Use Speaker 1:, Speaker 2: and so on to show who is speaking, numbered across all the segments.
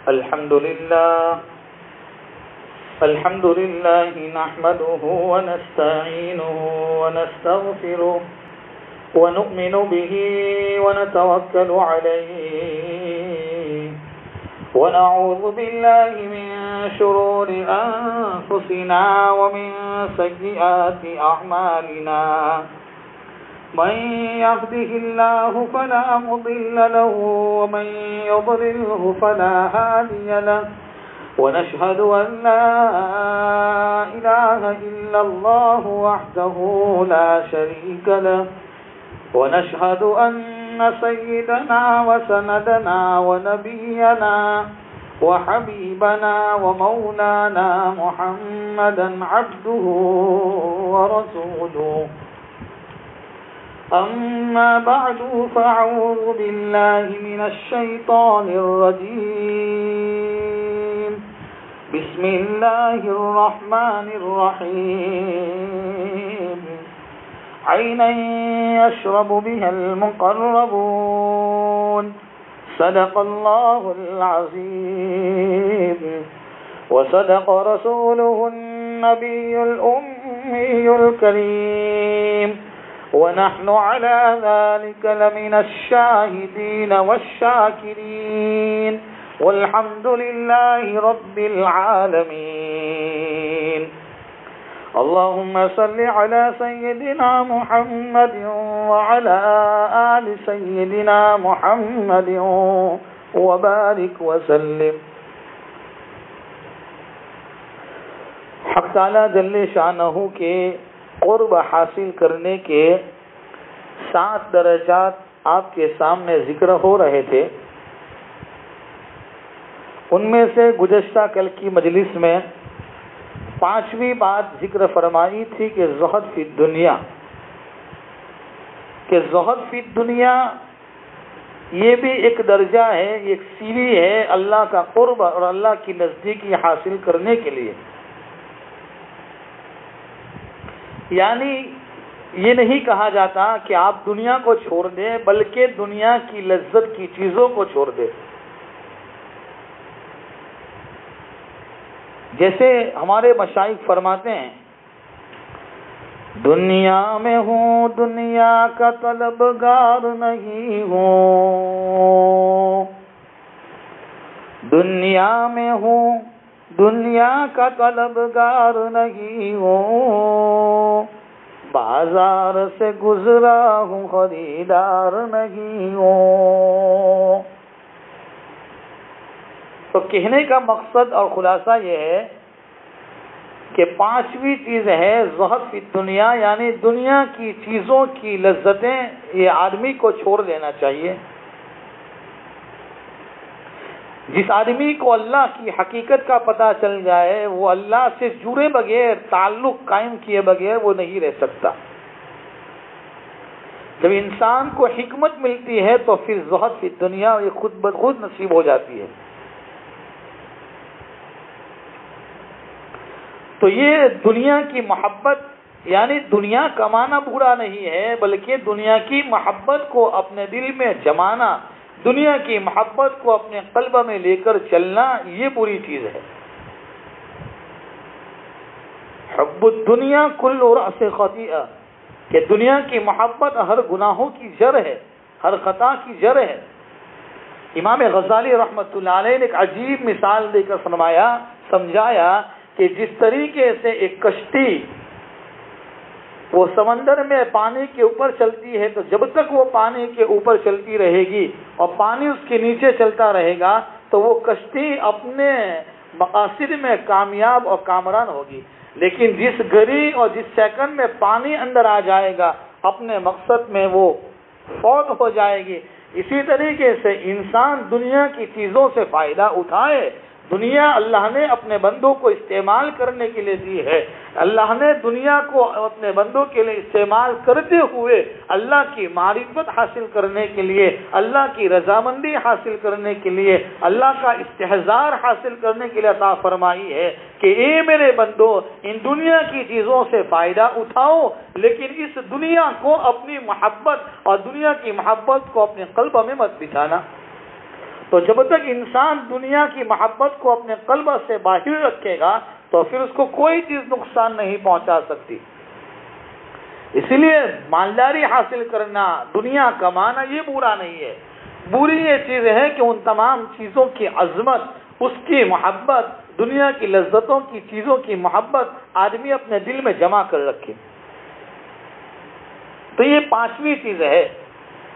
Speaker 1: الحمد لله نحمده ونستعينه ونستغفره ونؤمن به ونتوكل عليه ونعوذ بالله من شرور أنفسنا ومن سيئات أعمالنا من يهده الله فلا مضل له ومن يضلله فلا هادي له ونشهد أن لا إله إلا الله وحده لا شريك له ونشهد أن سيدنا وسندنا ونبينا وحبيبنا ومولانا محمدا عبده ورسوله أما بعد فأعوذ بالله من الشيطان الرجيم بسم الله الرحمن الرحيم عينا يشرب بها المقربون صدق الله العظيم وصدق رسوله النبي الأمي الكريم ونحن على ذلك لمن الشاهدين والشاكرين والحمد لله رب العالمين اللهم صل على سيدنا محمد وعلى آل سيدنا محمد وبارك وسلم. حق تعالی جل شانہ کے قرب حاصل کرنے کے 7 درجات آپ کے سامنے ذکر ہو رہے تھے. ان میں سے گزشتہ کل کی مجلس میں 5ویں بات ذکر فرمائی تھی کہ زہد فی الدنیا، کہ زہد فی الدنیا یہ بھی ایک درجہ ہے، ایک سیڑھی ہے اللہ کا قرب اور اللہ کی نزدیکی حاصل کرنے کے لیے. یعنی یہ نہیں کہا جاتا کہ آپ دنیا کو چھوڑ دیں، بلکہ دنیا کی لذت کی چیزوں کو چھوڑ دیں. جیسے ہمارے مشائخ فرماتے ہیں دنیا میں ہوں دنیا کا طلبگار نہیں ہوں، دنیا میں ہوں دنیا کا طلبگار نہیں ہوں، بازار سے گزرا ہوں خریدار نہیں ہوں. تو کہنے کا مقصد اور خلاصہ یہ ہے کہ 5ویں چیز ہے زہد فی الدنیا، یعنی دنیا کی چیزوں کی لذتیں یہ آدمی کو چھوڑ دینا چاہیے. جس آدمی کو اللہ کی حقیقت کا پتہ چل جائے وہ اللہ سے جڑے بغیر، تعلق قائم کیے بغیر وہ نہیں رہ سکتا. جب انسان کو حکمت ملتی ہے تو پھر زہد فی الدنیا یہ خود بخود نصیب ہو جاتی ہے. تو یہ دنیا کی محبت، یعنی دنیا کمانا برا نہیں ہے، بلکہ دنیا کی محبت کو اپنے دل میں جمانا، دنیا کی محبت کو اپنے قلب میں لے کر چلنا یہ بری چیز ہے. حب الدنیا کل رأس خطیئہ، کہ دنیا کی محبت ہر گناہوں کی جڑ ہے، ہر خطا کی جڑ ہے. امام غزالی رحمۃ اللہ علیہ نے ایک عجیب مثال دے کر سمجھایا کہ جس طریقے سے ایک کشتی وہ سمندر میں پانی کے اوپر چلتی ہے تو جب تک وہ پانی کے اوپر چلتی رہے گی اور پانی اس کے نیچے چلتا رہے گا تو وہ کشتی اپنے مقاصد میں کامیاب اور کامران ہوگی. لیکن جس گھڑی اور جس سیکنڈ میں پانی اندر آ جائے گا اپنے مقصد میں وہ فوت ہو جائے گی. اسی طریقے سے انسان دنیا کی چیزوں سے فائدہ اٹھائے. دنیا اللہ نے اپنے بندوں کو استعمال کرنے کے لیے دی ہے. اللہ نے دنیا کو اپنے بندوں کے لیے استعمال کرتے ہوئے اللہ کی معرفت حاصل کرنے کے لیے، اللہ کی رضامندی حاصل کرنے کے لیے، اللہ کا استحضار حاصل کرنے کے لیے عطا فرمائی ہے کہ اے میرے بندو ان دنیا کی چیزوں سے فائدہ اٹھاؤ، لیکن اس دنیا کو اپنی محبت اور دنیا کی محبت کو اپنے قلب میں مت بٹھانا. تو جب تک انسان دنیا کی محبت کو اپنے قلب سے باہر رکھے گا تو پھر اس کو کوئی چیز نقصان نہیں پہنچا سکتی. اسی لیے مالداری حاصل کرنا، دنیا کمانا یہ برا نہیں ہے. بری یہ چیز ہے کہ ان تمام چیزوں کی عظمت، اس کی محبت، دنیا کی لذتوں کی چیزوں کی محبت آدمی اپنے دل میں جمع کر رکھے. تو یہ پانچویں چیز ہے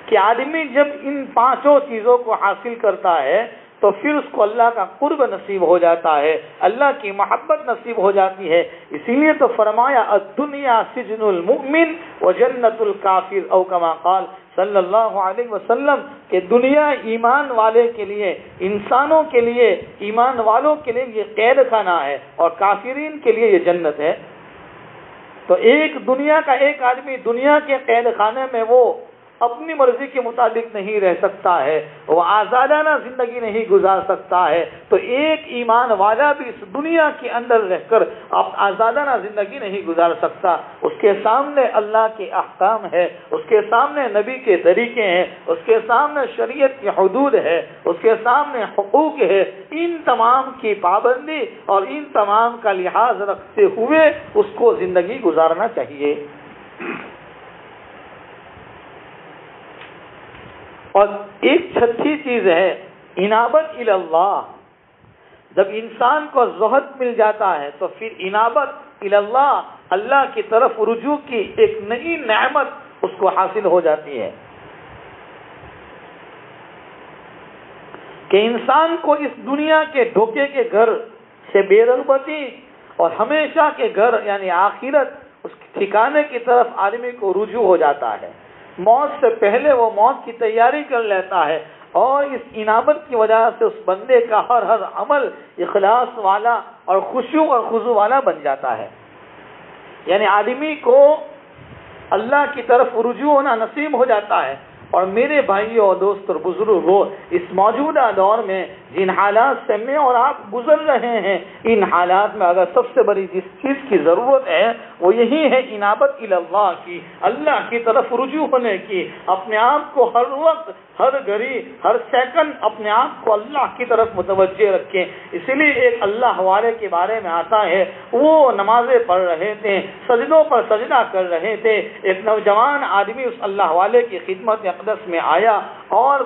Speaker 1: کہ آدمی جب ان پانچوں چیزوں کو حاصل کرتا ہے تو پھر اس کو اللہ کا قرب نصیب ہو جاتا ہے، اللہ کی محبت نصیب ہو جاتی ہے. اسی لیے تو فرمایا الدنیا سجن المؤمن وجنت الکافر، او کما قال صلی اللہ علیہ وسلم، کہ دنیا ایمان والے کے لیے، انسانوں کے لیے، ایمان والوں کے لیے یہ قید خانہ ہے اور کافرین کے لیے یہ جنت ہے. تو ایک دنیا کا ایک آدمی دنیا کے قید خانے میں وہ اپنی مرضی کے مطابق نہیں رہ سکتا ہے، وہ آزادانہ زندگی نہیں گزار سکتا ہے. تو ایک ایمان والا بھی اس دنیا کے اندر رہ کر آزادانہ زندگی نہیں گزار سکتا. اس کے سامنے اللہ کے احکام ہے، اس کے سامنے نبی کے طریقے ہیں، اس کے سامنے شریعت کی حدود ہے، اس کے سامنے حقوق ہے. ان تمام کی پابندی اور ان تمام کا لحاظ رکھتے ہوئے اس کو زندگی گزارنا چاہیے. اور ایک چھٹی چیز ہے انابت اللہ. جب انسان کو زہد مل جاتا ہے تو پھر انابت اللہ، اللہ کی طرف رجوع کی ایک نئی نعمت اس کو حاصل ہو جاتی ہے کہ انسان کو اس دنیا کے دھوکے کے گھر سے بے رغبتی اور ہمیشہ کے گھر یعنی آخرت، اس ٹھکانے کی طرف آدمی کو رجوع ہو جاتا ہے. موت سے پہلے وہ موت کی تیاری کر لیتا ہے اور اس انابت کی وجہ سے اس بندے کا ہر عمل اخلاص والا اور خشوع اور خضوع والا بن جاتا ہے. یعنی آدمی کو اللہ کی طرف رجوع ہونا نصیب ہو جاتا ہے. اور میرے بھائیوں اور دوست اور بزرگوں، اس موجودہ دور میں جن حالات سے میں اور آپ گزر رہے ہیں، ان حالات میں اگر سب سے بڑی جس چیز کی ضرورت ہے وہ یہی ہے انابت اللہ کی، اللہ کی طرف رجوع ہونے کی. اپنے آپ کو ہر وقت، ہر گھڑی، ہر سیکنڈ اپنے آپ کو اللہ کی طرف متوجہ رکھیں. اسی لیے ایک اللہ والے کے بارے میں آتا ہے، وہ نمازیں پڑھ رہے تھے، سجدوں پر سجدہ کر رہے تھے. ایک نوجوان آدمی اس اللہ والے کی خدمت اقدس میں آیا اور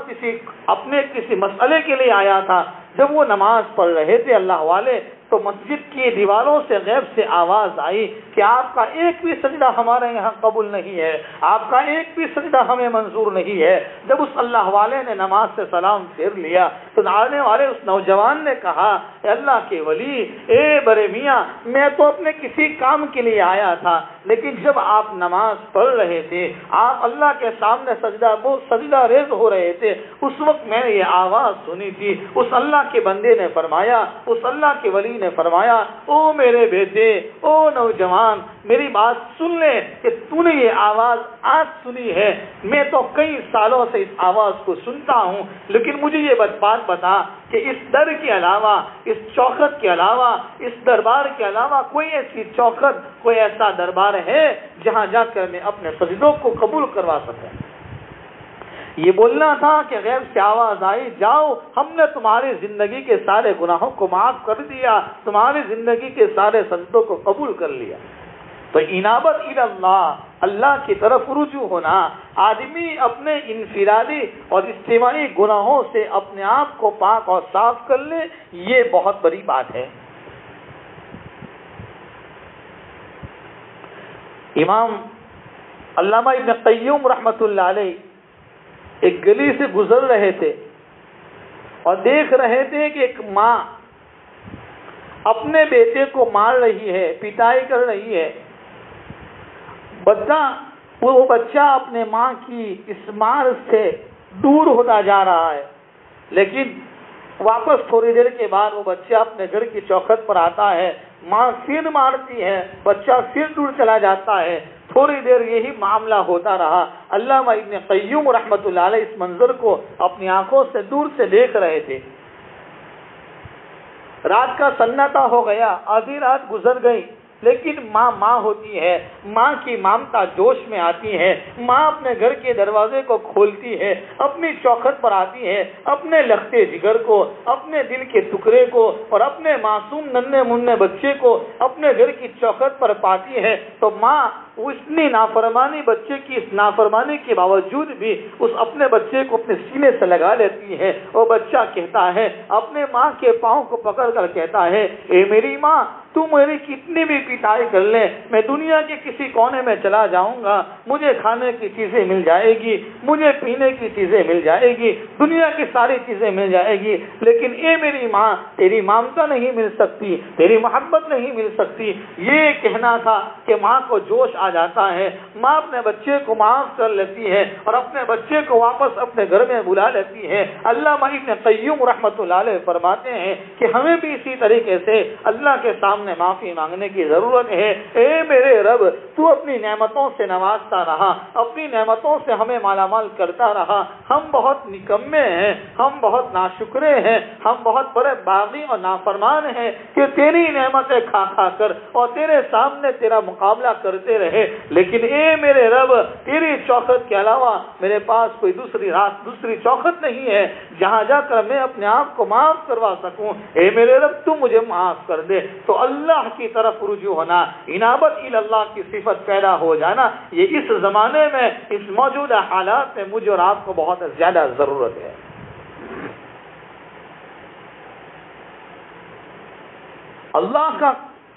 Speaker 1: اپنے کسی مسئلے کے لیے آیا تھا. جب وہ نماز پڑھ رہے تھے اللہ والے، تو مسجد کی دیواروں سے غیب سے آواز آئی کہ آپ کا ایک بھی سجدہ ہمارے یہاں قبول نہیں ہے، آپ کا ایک بھی سجدہ ہمیں منظور نہیں ہے. جب اس اللہ والے نے نماز سے سلام پھیر لیا تو آنے والے اس نوجوان نے کہا، اے اللہ کے ولی، اے برے میاں، میں تو اپنے کسی کام کے لیے آیا تھا، لیکن جب آپ نماز پڑھ رہے تھے، آپ اللہ کے سامنے سجدہ ریز ہو رہے تھے، اس وقت میں نے یہ آواز سنی تھی. اس اللہ کے بندے نے فرمایا، اس اللہ کے ولی نے فرمایا، او میرے بیٹے، او نوجوان، میری بات سن لے کہ تو نے یہ آواز آج سنی ہے. میں تو کئی سالوں سے اس آواز کو سنتا ہوں، لیکن مجھے یہ بات بتا کہ اس در کے علاوہ، اس چوکھٹ کے علاوہ، اس دربار کے علاوہ کوئی ایسی چوکھٹ، کوئی ایسا دربار ہے جہاں جا کر میں اپنے سجدوں کو قبول کروا سکوں؟ یہ بولنا تھا کہ غیب سے آواز آئی، جاؤ، ہم نے تمہاری زندگی کے سارے گناہوں کو معاف کر دیا، تمہاری زندگی کے سارے سجدوں کو قبول کر لیا. تو انابت اللہ، اللہ کی طرف رجوع ہونا، آدمی اپنے انفرادی اور اجتماعی گناہوں سے اپنے آپ کو پاک اور صاف کر لے، یہ بہت بڑی بات ہے. امام علامہ ابن قیم رحمۃ اللہ علیہ ایک گلی سے گزر رہے تھے اور دیکھ رہے تھے کہ ایک ماں اپنے بیٹے کو مار رہی ہے، پٹائی کر رہی ہے. وہ بچہ اپنے ماں کی اس مار سے دور ہوتا جا رہا ہے، لیکن واپس تھوڑی دیر کے بعد وہ بچہ اپنے گھر کی چوکھٹ پر آتا ہے، ماں پھر مارتی ہے، بچہ پھر دور چلا جاتا ہے. تھوڑی دیر یہی معاملہ ہوتا رہا. علامہ ابن قیم رحمۃ اللہ علیہ اس منظر کو اپنی آنکھوں سے دور سے دیکھ رہے تھے. رات کا سناٹا ہو گیا، آدھی رات گزر گئی. لیکن ماں ہوتی ہے، ماں کی ممتا جوش میں آتی ہے، ماں اپنے گھر کے دروازے کو کھولتی ہے، اپنی چوکھٹ پر آتی ہے، اپنے لختے جگر کو، اپنے دل کے ٹکڑے کو اور اپنے معصوم ننھے منھے بچے کو اپنے گھر کی چوکھٹ پر پاتی ہے، تو ماں اتنی نافرمانی، بچے کی اس نافرمانی کے باوجود بھی اس اپنے بچے کو اپنے سینے سے لگا لیتی ہے، اور بچہ کہتا ہے، اپنے ماں کے پاؤں کو پکڑ کر کہتا ہے، اے میری ماں، تو میری کتنی بھی پٹائی کر لے، میں دنیا کے کسی کونے میں چلا جاؤں گا، مجھے کھانے کی چیزیں مل جائے گی، مجھے پینے کی چیزیں مل جائے گی، دنیا کی ساری چیزیں مل جائے گی، لیکن اے میری ماں، تیری ممتا نہیں مل سکتی، تیری محبت نہیں مل سکتی۔ یہ کہنا تھا کہ ماں کو جوش آ جاتا ہے، ماں اپنے بچے کو معاف کر لیتی ہے اور اپنے بچے کو واپس اپنے گھر میں بلا لیتی ہے۔ علامہ ابن قیم رحمۃ اللہ علیہ فرماتے ہیں کہ ہمیں بھی اسی طریقے سے اللہ کے سامنے معافی مانگنے کی ضرورت ہے۔ اے میرے رب، تو اپنی نعمتوں سے نوازتا رہا، اپنی نعمتوں سے ہمیں مالا مال کرتا رہا، ہم بہت نکمے ہیں، ہم بہت ناشکرے ہیں، ہم بہت بڑے باغی اور نافرمان ہیں کہ تیری نعمتیں کھا کھا کر اور تیرے سامنے تیرا مقابلہ کرتے رہے، لیکن اے میرے رب، تیری چوکھٹ کے علاوہ میرے پاس کوئی دوسری چوکھٹ نہیں ہے جہاں جا کر میں اپنے آپ کو معاف کروا سکوں۔ اے میرے رب، تو مجھے معاف کر دے۔ تو اللہ کی طرف رجوع ہونا، انابت اللہ کی صفت پیدا ہو جانا، یہ اس زمانے میں، اس موجودہ حالات میں مجھے اور آپ کو بہت زیادہ ضرورت ہے۔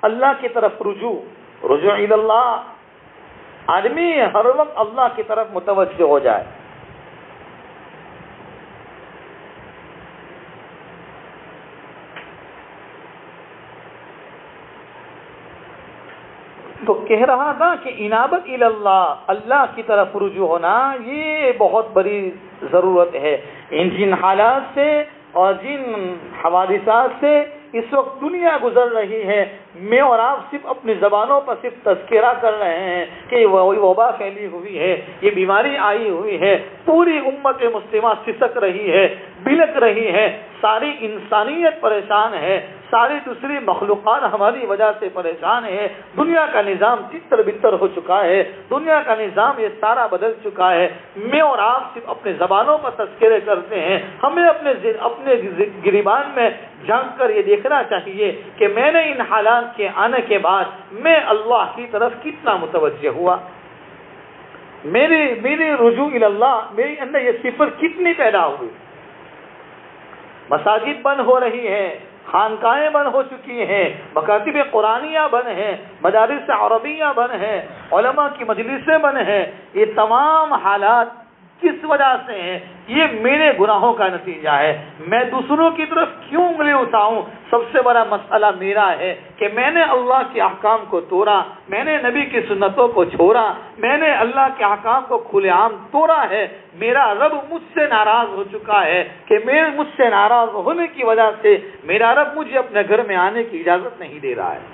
Speaker 1: اللہ کی طرف رجوع اللہ، آدمی ہر وقت اللہ کی طرف متوجہ ہو جائے۔ تو کہہ رہا تھا کہ انابت اللہ کی طرف رجوع ہونا، یہ بہت بڑی ضرورت ہے۔ جن حالات سے اور جن حوادثات سے اس وقت دنیا گزر رہی ہے، میں اور آپ صرف اپنی زبانوں پر صرف تذکرہ کر رہے ہیں کہ وبا پھیلی ہوئی ہے، یہ بیماری آئی ہوئی ہے، پوری امت مسلمہ سسک رہی ہے، بلک رہی ہے، ساری انسانیت پریشان ہے، ساری دوسری مخلوقات ہماری وجہ سے پریشان ہے، دنیا کا نظام تتر بتر ہو چکا ہے، دنیا کا نظام یہ سارا بدل چکا ہے۔ میں اور آپ صرف اپنے زبانوں پر تذکرے کرتے ہیں، ہمیں اپنے گریبان میں جھانک کر یہ دیکھنا چاہیے کہ میں نے ان حالات کے آنے کے بعد میں اللہ کی طرف کتنا متوجہ ہوا، میری رجوع اللہ، میرے اندر یہ صفت کتنی پیدا ہوئی۔ مساجد بند ہو رہی ہیں، خانقاہیں بند ہو چکی ہیں، مکاتب قرآنیہ بند ہیں، مدارس عربیہ بند ہیں، علماء کی مجلسیں بند ہیں۔ یہ تمام حالات کس وجہ سے ہیں؟ یہ میرے گناہوں کا نتیجہ ہے۔ میں دوسروں کی طرف کیوں انگلی اٹھاؤں؟ سب سے بڑا مسئلہ میرا ہے کہ میں نے اللہ کے احکام کو توڑا، میں نے نبی کی سنتوں کو چھوڑا، میں نے اللہ کے احکام کو کھلے عام توڑا ہے۔ میرا رب مجھ سے ناراض ہو چکا ہے کہ مجھ سے ناراض ہونے کی وجہ سے میرا رب مجھے اپنے گھر میں آنے کی اجازت نہیں دے رہا ہے۔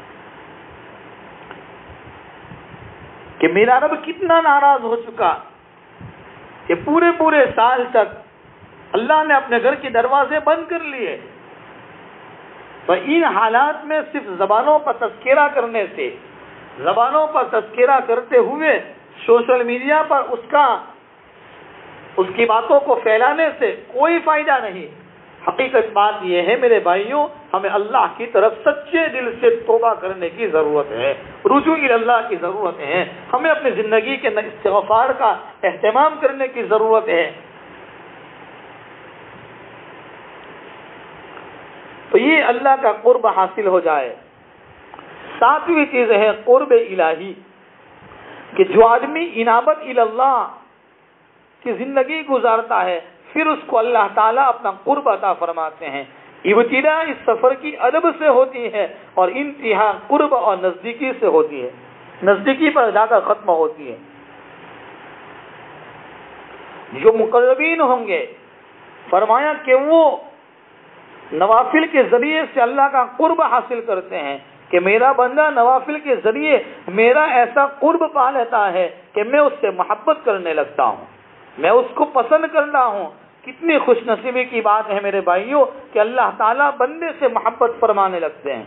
Speaker 1: کہ میرا رب کتنا ناراض ہو چکا کہ پورے سال تک اللہ نے اپنے گھر کے دروازے بند کر لیے۔ تو ان حالات میں صرف زبانوں پر تذکرہ کرنے سے، زبانوں پر تذکرہ کرتے ہوئے سوشل میڈیا پر اس کی باتوں کو پھیلانے سے کوئی فائدہ نہیں۔ حقیقت بات یہ ہے میرے بھائیوں، ہمیں اللہ کی طرف سچے دل سے توبہ کرنے کی ضرورت ہے، رجوع اللہ کی ضرورت ہے، ہمیں اپنی زندگی کے استغفار کا اہتمام کرنے کی ضرورت ہے۔ تو یہ اللہ کا قرب حاصل ہو جائے۔ ساتویں چیز ہے قرب الہی، کہ جو آدمی انابت اللہ کی زندگی گزارتا ہے پھر اس کو اللہ تعالیٰ اپنا قرب عطا فرماتے ہیں۔ ابتدا اس سفر کی ادب سے ہوتی ہے اور انتہا قرب اور نزدیکی سے ہوتی ہے، نزدیکی پر جا کر ختم ہوتی ہے۔ جو مقربین ہوں گے، فرمایا کہ وہ نوافل کے ذریعے سے اللہ کا قرب حاصل کرتے ہیں، کہ میرا بندہ نوافل کے ذریعے میرا ایسا قرب پا لیتا ہے کہ میں اس سے محبت کرنے لگتا ہوں، میں اس کو پسند کرتا ہوں۔ کتنی خوش نصیبی کی بات ہے میرے بھائیوں کہ اللہ تعالیٰ بندے سے محبت فرمانے لگتے ہیں۔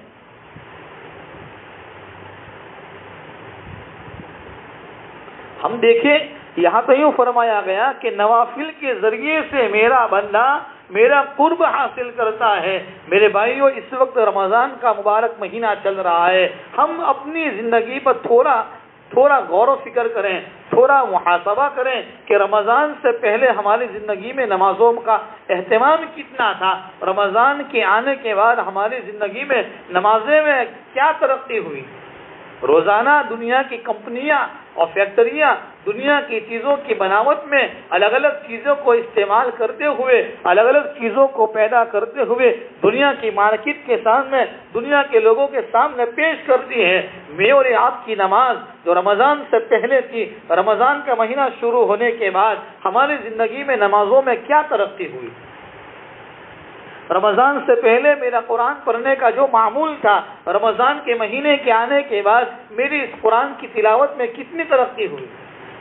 Speaker 1: ہم دیکھیں یہاں تو یوں فرمایا گیا کہ نوافل کے ذریعے سے میرا بندہ میرا قرب حاصل کرتا ہے۔ میرے بھائیوں، اس وقت رمضان کا مبارک مہینہ چل رہا ہے، ہم اپنی زندگی پر تھوڑا غور و فکر کریں، تھوڑا محاسبہ کریں کہ رمضان سے پہلے ہماری زندگی میں نمازوں کا اہتمام کتنا تھا، رمضان کے آنے کے بعد ہماری زندگی میں نمازیں میں کیا ترقی ہوئی۔ روزانہ دنیا کی کمپنیاں اور فیکٹریاں دنیا کی چیزوں کی بناوٹ میں الگ الگ چیزوں کو استعمال کرتے ہوئے، الگ الگ چیزوں کو پیدا کرتے ہوئے دنیا کی مارکیٹ کے سامنے، دنیا کے لوگوں کے سامنے پیش کرتی ہے۔ میں اور آپ کی نماز جو رمضان سے پہلے تھی، رمضان کا مہینہ شروع ہونے کے بعد ہماری زندگی میں نمازوں میں کیا ترقی ہوئی۔ رمضان سے پہلے میرا قرآن پڑھنے کا جو معمول تھا، رمضان کے مہینے کے آنے کے بعد میری اس قرآن کی تلاوت میں کتنی ترقی ہوئی۔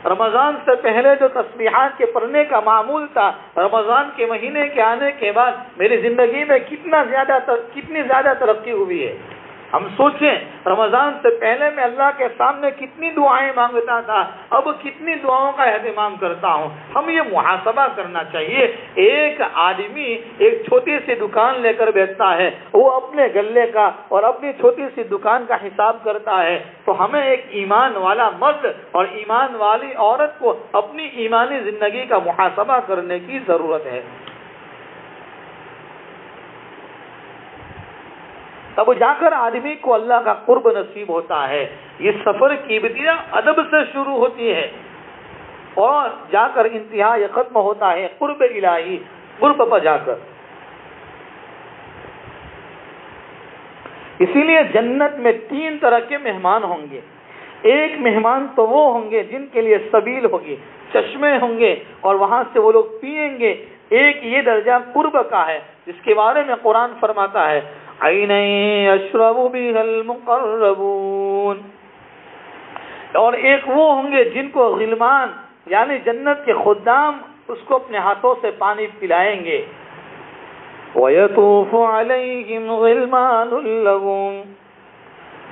Speaker 1: رمضان سے پہلے جو تسبیحات کے پڑھنے کا معمول تھا، رمضان کے مہینے کے آنے کے بعد میری زندگی میں کتنی زیادہ ترقی ہوئی ہے۔ ہم سوچیں رمضان سے پہلے میں اللہ کے سامنے کتنی دعائیں مانگتا تھا، اب کتنی دعاؤں کا اہتمام کرتا ہوں۔ ہم یہ محاسبہ کرنا چاہیے۔ ایک آدمی ایک چھوٹی سی دکان لے کر بیٹھتا ہے، وہ اپنے گلے کا اور اپنی چھوٹی سی دکان کا حساب کرتا ہے، تو ہمیں ایک ایمان والا مرد اور ایمان والی عورت کو اپنی ایمانی زندگی کا محاسبہ کرنے کی ضرورت ہے۔ تب جا کر آدمی کو اللہ کا قرب نصیب ہوتا ہے۔ یہ سفر کی ابتدا ادب سے شروع ہوتی ہے اور جا کر انتہا یہ ختم ہوتا ہے قرب الہی، قرب پر جا کر۔ اسی لیے جنت میں 3 طرح کے مہمان ہوں گے۔ ایک مہمان تو وہ ہوں گے جن کے لیے سبیل ہوگی، چشمے ہوں گے اور وہاں سے وہ لوگ پئیں گے۔ ایک یہ درجہ قرب کا ہے جس کے بارے میں قرآن فرماتا ہے عَيْنًا يَشْرَبُ بِهَا الْمُقَرَّبُونَ، اور ایک وہ ہوں گے جن کو غلمان یعنی جنت کے خدام اس کو اپنے ہاتھوں سے پانی پلائیں گے۔ وَيَطُوفُ عَلَيْهِمْ غِلْمَانٌ لَهُمْ،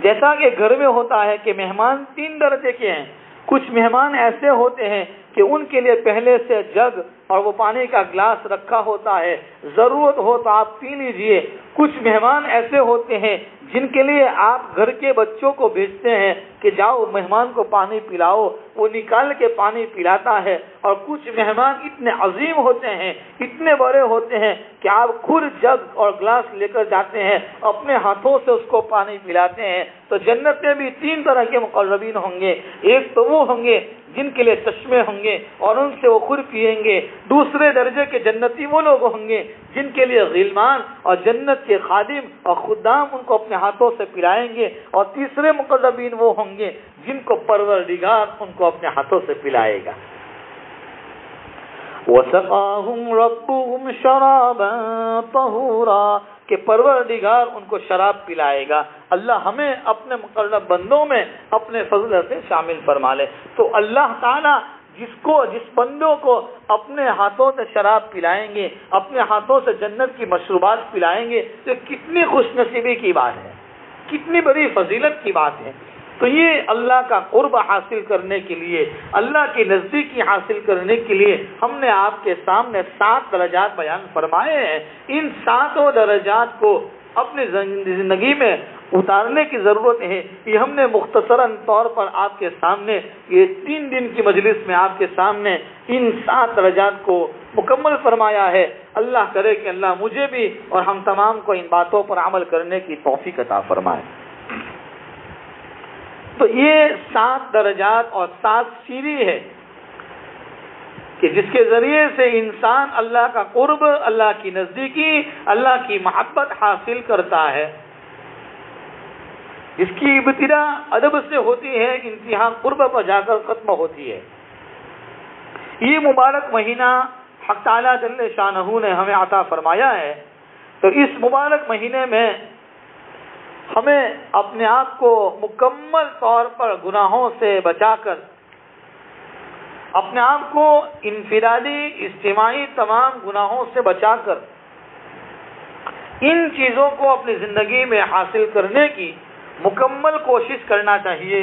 Speaker 1: جیسا کہ گھر میں ہوتا ہے کہ مہمان 3 درجے کے ہیں۔ کچھ مہمان ایسے ہوتے ہیں کہ ان کے لیے پہلے سے جگ اور وہ پانی کا گلاس رکھا ہوتا ہے، ضرورت ہو تو آپ پی لیجئے۔ کچھ مہمان ایسے ہوتے ہیں جن کے لیے آپ گھر کے بچوں کو بھیجتے ہیں کہ جاؤ مہمان کو پانی پلاؤ، وہ نکال کے پانی پلاتا ہے۔ اور کچھ مہمان اتنے عظیم ہوتے ہیں، اتنے بڑے ہوتے ہیں کہ آپ خود جگ اور گلاس لے کر جاتے ہیں، اپنے ہاتھوں سے اس کو پانی پلاتے ہیں۔ تو جنت میں بھی 3 طرح کے مقربین ہوں گے۔ ایک تو وہ ہوں گے جن کے لیے چشمے ہوں گے اور ان سے وہ خود پئیں گے۔ دوسرے درجے کے جنتی وہ لوگ ہوں گے جن کے لیے غلمان اور جنت کے خادم اور خدام ان کو اپنے ہاتھوں سے پلائیں گے۔ اور تیسرے مقربین وہ ہوں گے جن کو پروردگار ان کو اپنے ہاتھوں سے پلائے گا۔ وَسَقَاهُمْ رَبُّهُمْ شَرَابًا طَهُورًا، کہ پروردگار ان کو شراب پلائے گا۔ اللہ ہمیں اپنے مقرب بندوں میں اپنے فضل سے شامل فرما لے۔ تو اللہ تعالیٰ جس بندوں کو اپنے ہاتھوں سے شراب پلائیں گے، اپنے ہاتھوں سے جنت کی مشروبات پلائیں گے، تو کتنی خوش نصیبی کی بات ہے، کتنی بڑی فضیلت کی بات ہے۔ تو یہ اللہ کا قرب حاصل کرنے کے لیے، اللہ کی نزدیکی حاصل کرنے کے لیے ہم نے آپ کے سامنے 7 درجات بیان فرمائے ہیں۔ ان 7 درجات کو اپنی زندگی میں اتارنے کی ضرورت ہے۔ یہ ہم نے مختصراً طور پر آپ کے سامنے یہ 3 دن کی مجلس میں آپ کے سامنے ان 7 درجات کو مکمل فرمایا ہے۔ اللہ کرے کہ اللہ مجھے بھی اور ہم تمام کو ان باتوں پر عمل کرنے کی توفیق عطا فرمائے۔ تو یہ 7 درجات اور 7 سیڑھی ہے کہ جس کے ذریعے سے انسان اللہ کا قرب، اللہ کی نزدیکی، اللہ کی محبت حاصل کرتا ہے، جس کی ابتدا ادب سے ہوتی ہے، انتہا قرب پر جا کر ختم ہوتی ہے۔ یہ مبارک مہینہ حق تعالیٰ جل شانہ نے ہمیں عطا فرمایا ہے۔ تو اس مبارک مہینے میں ہمیں اپنے آپ کو مکمل طور پر گناہوں سے بچا کر، اپنے آپ کو انفرادی اجتماعی تمام گناہوں سے بچا کر ان چیزوں کو اپنی زندگی میں حاصل کرنے کی مکمل کوشش کرنا چاہیے۔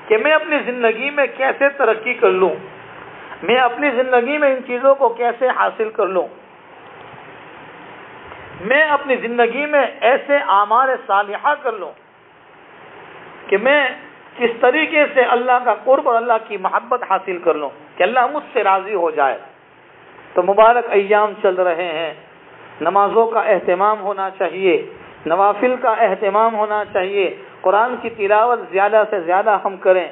Speaker 1: کہ میں اپنی زندگی میں کیسے ترقی کر لوں، میں اپنی زندگی میں ان چیزوں کو کیسے حاصل کر لوں، میں اپنی زندگی میں ایسے اعمال صالحہ کر لوں کہ میں کس طریقے سے اللہ کا قرب اور اللہ کی محبت حاصل کر لوں کہ اللہ مجھ سے راضی ہو جائے۔ تو مبارک ایام چل رہے ہیں، نمازوں کا اہتمام ہونا چاہیے، نوافل کا اہتمام ہونا چاہیے، قرآن کی تلاوت زیادہ سے زیادہ ہم کریں،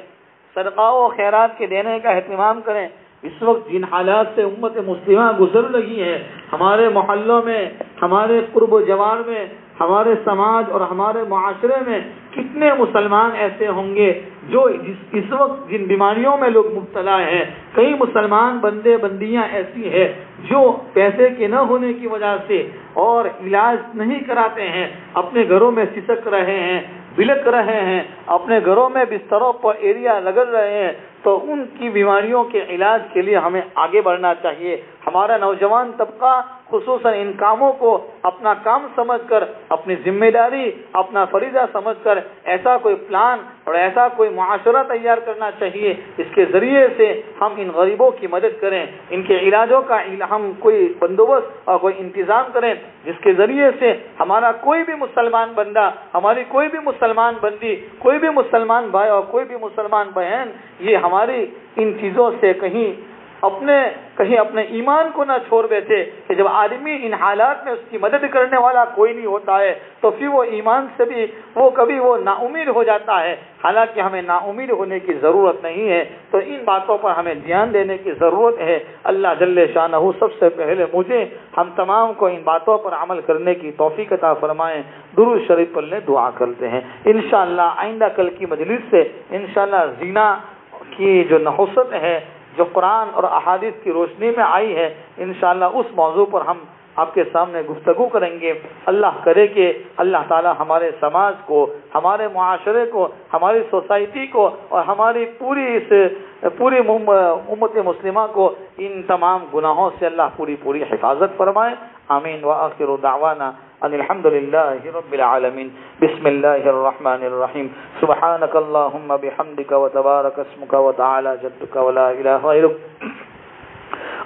Speaker 1: صدقہ و خیرات کے دینے کا اہتمام کریں۔ اس وقت جن حالات سے امت مسلمہ گزر رہی ہے، ہمارے محلوں میں، ہمارے قرب و جوار میں، ہمارے سماج اور ہمارے معاشرے میں کتنے مسلمان ایسے ہوں گے جو اس وقت جن بیماریوں میں لوگ مبتلا ہیں، کئی مسلمان بندے بندیاں ایسی ہیں جو پیسے کے نہ ہونے کی وجہ سے اور علاج نہیں کراتے ہیں، اپنے گھروں میں سسک رہے ہیں، بلک رہے ہیں، اپنے گھروں میں بستروں پر ایریا لگل رہے ہیں۔ تو ان کی بیماریوں کے علاج کے لیے ہمیں آگے بڑھنا چاہیے۔ ہمارا نوجوان طبقہ خصوصاً ان کاموں کو اپنا کام سمجھ کر، اپنی ذمہ داری، اپنا فریضہ سمجھ کر ایسا کوئی پلان اور ایسا کوئی معاشرہ تیار کرنا چاہیے اس کے ذریعے سے ہم ان غریبوں کی مدد کریں، ان کے علاجوں کا ہم کوئی بندوبست اور کوئی انتظام کریں جس کے ذریعے سے ہمارا کوئی بھی مسلمان بندہ، ہماری کوئی بھی مسلمان بندی، کوئی بھی مسلمان بھائی اور کوئی بھی مسلمان بہن یہ ہماری ان چیزوں سے کہیں اپنے ایمان کو نہ چھوڑ بیٹھے کہ جب آدمی ان حالات میں اس کی مدد کرنے والا کوئی نہیں ہوتا ہے تو پھر وہ ایمان سے بھی کبھی نا امید ہو جاتا ہے۔ حالانکہ ہمیں نا امید ہونے کی ضرورت نہیں ہے، تو ان باتوں پر ہمیں دھیان دینے کی ضرورت ہے۔ اللہ جل شانہ سب سے پہلے مجھے ہم تمام کو ان باتوں پر عمل کرنے کی توفیق عطا فرمائیں۔ درود شریف پڑھنے دعا کرتے ہیں۔ انشاءاللہ آئندہ کل کی مجلس سے انشاءاللہ زنا کی جو نحوست ہے جو قرآن اور احادیث کی روشنی میں آئی ہے، انشاءاللہ اس موضوع پر ہم آپ کے سامنے گفتگو کریں گے۔ اللہ کرے کہ اللہ تعالی ہمارے سماج کو، ہمارے معاشرے کو، ہماری سوسائٹی کو اور ہماری پوری امت مسلمہ کو ان تمام گناہوں سے اللہ پوری حفاظت فرمائے۔ آمین وآخر دعوانا ان الحمد للہ رب العالمین۔ بسم اللہ الرحمن الرحیم۔ سبحانک اللہم بحمدک وتبارک اسمک وتعالی جدک ولا الہ غیرک۔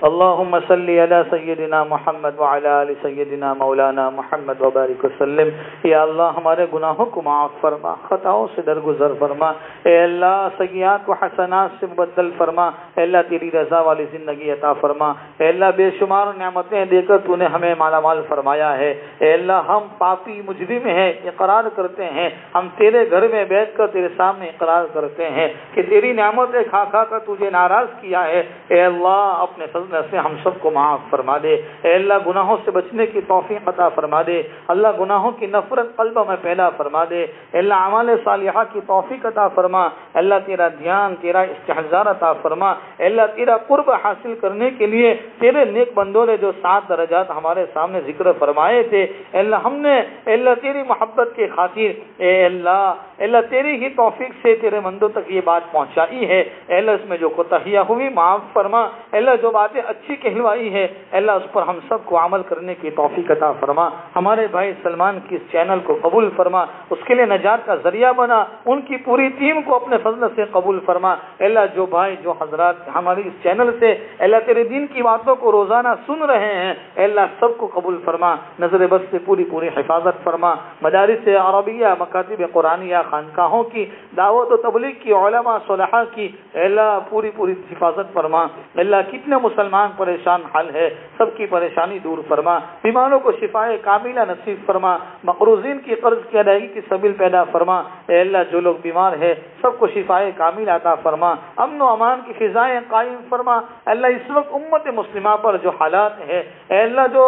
Speaker 1: اللهم صل على سیدنا محمد وعلى آل سیدنا مولانا محمد وبارک وسلم۔ یا اللہ ہمارے گناہوں کو معاف فرما، خطاؤں سے درگزر فرما، اے اللہ سیئات و حسنات سے مبدل فرما، اے اللہ تیری رضا والی زندگی عطا فرما، اے اللہ بے شمار نعمتیں دے کر تو نے ہمیں مالا مال فرمایا ہے۔ اے اللہ ہم پاپی مجرم ہیں، اقرار کرتے ہیں، ہم تیرے گھر میں بیٹھ کر تیرے سامنے اقرار کرتے ہیں کہ تیری نعمتیں کھا کھا کر تجھے ناراض کیا ہے۔ اے اللہ اپنے فضل سے ہم سب کو معاف فرما دے۔ اے اللہ گناہوں سے بچنے کی توفیق عطا فرما دے۔ اللہ گناہوں کی نفرت قلبوں میں پیدا فرما دے۔ اے اللہ اعمال صالحہ کی توفیق عطا فرما۔ اللہ تیرا دھیان، تیرا استحضار عطا فرما۔ اے اللہ تیرا قرب حاصل کرنے کے لیے تیرے نیک بندوں نے جو 7 درجات ہمارے سامنے ذکر فرمائے تھے، اے اللہ ہم نے اے اللہ تیری محبت کے خاطر اے اللہ تیری ہی توفیق سے تیرے بندوں تک یہ بات پہنچائی ہے۔ اے اللہ اس میں جو کوتاہیاں ہوئی معاف فرما۔ اے اللہ جو باتیں اچھی کہلوائی ہے اے اللہ اس پر ہم سب کو عمل کرنے کی توفیق عطا فرما۔ ہمارے بھائی سلمان کی اس چینل کو قبول فرما، اس کے لیے نجات کا ذریعہ بنا، ان کی پوری ٹیم کو اپنے فضل سے قبول فرما۔ اے اللہ جو بھائی جو حضرات ہماری اس چینل سے اے اللہ تیرے دین کی باتوں کو روزانہ سن رہے ہیں اے اللہ سب کو قبول فرما، نظر بد سے پوری حفاظت فرما۔ مدارس عربیہ، مکاتب قرآنیہ، خانقاہوں کی دعوت و تبلیغ کی، علماء صالحہ کی اے اللہ پوری حفاظت فرما۔ اے اللہ کتنے مسلمان پریشان حال ہے، سب کی پریشانی دور فرما، بیماروں کو شفائے کاملہ نصیب فرما، مقروضین کی قرض کی ادائیگی کی سبیل پیدا فرما۔ اے اللہ جو لوگ بیمار ہیں سب کو شفائے کاملہ عطا فرما، امن و امان کی فضائیں قائم فرما۔ اے اللہ اس وقت امت مسلمہ پر جو حالات ہے اے اللہ جو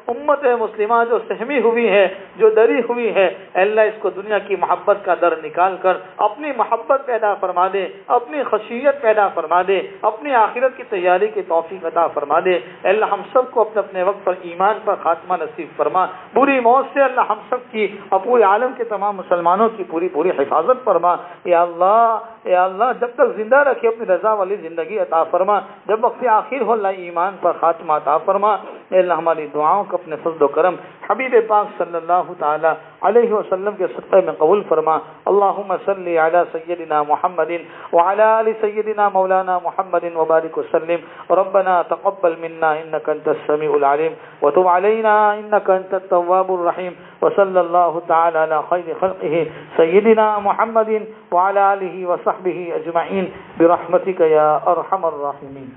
Speaker 1: امت مسلمہ جو سہمی ہوئی ہے، جو ڈری ہوئی ہے اے اللہ اس کو دنیا کی محبت کا در نکال کر اپنی محبت پیدا فرما دے، اپنی خشیت پیدا فرما دے، اپنی آخرت کی تیاری کی توفیق عطا فرما دے۔ اے اللہ ہم سب کو اپنے اپنے وقت پر ایمان پر خاتمہ نصیب فرما، بری موت سے اللہ ہم سب کی اور پورے عالم کے تمام مسلمانوں کی پوری حفاظت فرما۔ یا اللہ اے اللہ جب تک زندہ رکھے اپنی رضا والی زندگی عطا فرما، جب وقت آخر ہو اللہ ایمان پر خاتمہ عطا فرما۔ اے اللہ ہماری دعاؤں کو اپنے فضل و کرم حبیب پاک صلی اللہ تعالی علیہ وسلم کے صدقے میں قبول فرما۔ اللہم صلی علی سیدنا محمد وعلی آل سیدنا مولانا محمد وبارک وسلم۔ ربنا تقبل منا انک انت السمیع العلیم وتب علینا انک انت التواب الرحیم، وصلی اللہ تعالی علی خیر خلقہ سیدنا محمد وعلی آلہ وصحبہ اجمعین برحمتک یا ارحم الراحمین۔